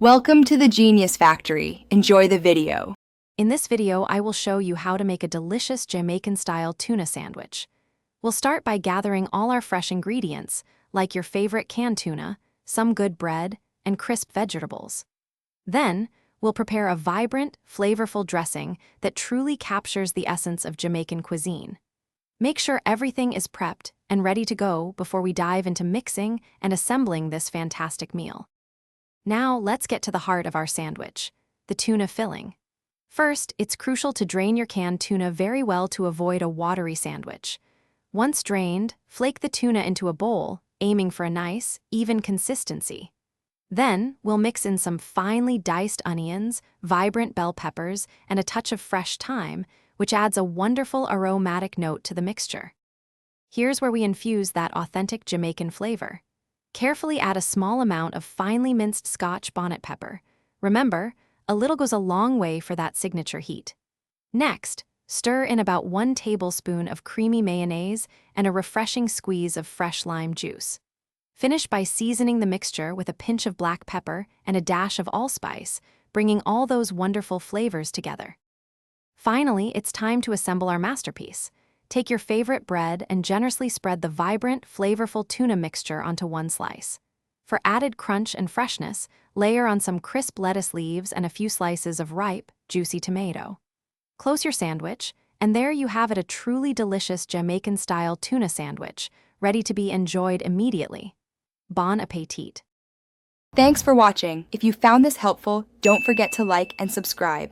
Welcome to the Genius Factory. Enjoy the video. In this video, I will show you how to make a delicious Jamaican-style tuna sandwich. We'll start by gathering all our fresh ingredients, like your favorite canned tuna, some good bread, and crisp vegetables. Then, we'll prepare a vibrant, flavorful dressing that truly captures the essence of Jamaican cuisine. Make sure everything is prepped and ready to go before we dive into mixing and assembling this fantastic meal. Now, let's get to the heart of our sandwich, the tuna filling. First, it's crucial to drain your canned tuna very well to avoid a watery sandwich. Once drained, flake the tuna into a bowl, aiming for a nice, even consistency. Then, we'll mix in some finely diced onions, vibrant bell peppers, and a touch of fresh thyme, which adds a wonderful aromatic note to the mixture. Here's where we infuse that authentic Jamaican flavor. Carefully add a small amount of finely minced scotch bonnet pepper. Remember, a little goes a long way for that signature heat. Next, stir in about 1 tablespoon of creamy mayonnaise and a refreshing squeeze of fresh lime juice. Finish by seasoning the mixture with a pinch of black pepper and a dash of allspice, bringing all those wonderful flavors together. Finally, it's time to assemble our masterpiece. Take your favorite bread and generously spread the vibrant, flavorful tuna mixture onto one slice. For added crunch and freshness, layer on some crisp lettuce leaves and a few slices of ripe, juicy tomato. Close your sandwich, and there you have it, a truly delicious Jamaican-style tuna sandwich, ready to be enjoyed immediately. Bon appetit! Thanks for watching. If you found this helpful, don't forget to like and subscribe.